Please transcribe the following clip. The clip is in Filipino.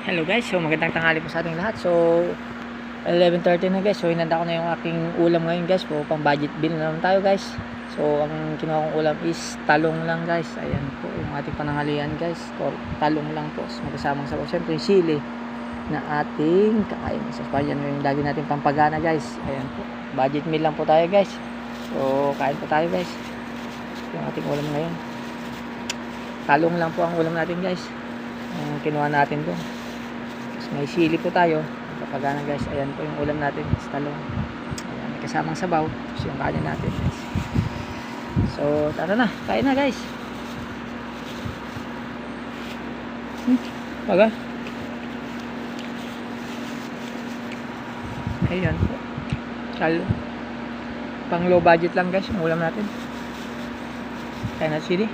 Hello guys, so magandang tanghali po sa ating lahat. So 11:30 na guys. So hinanda ko na yung aking ulam ngayon guys. Po pang budget bill na naman tayo guys. So ang kinuha kong ulam is talong lang guys. Ayan po yung ating pananghalian guys. Talong lang po. So, magkasamang sabaw. Siyempre yung sili na ating kakain. So yan yung lagi natin pampagana guys. Ayan po. Budget meal lang po tayo guys. So kain po tayo guys. Yung ating ulam ngayon. Talong lang po ang ulam natin guys. Ang kinuha natin doon. May sili po tayo kapagana guys. Ayan po yung ulam natin is talong. Ayan, may kasamang sabaw. So yung kanin natin guys. So tara na, kain na guys. Baga ayan po pang low budget lang guys yung ulam natin. Kain na sili.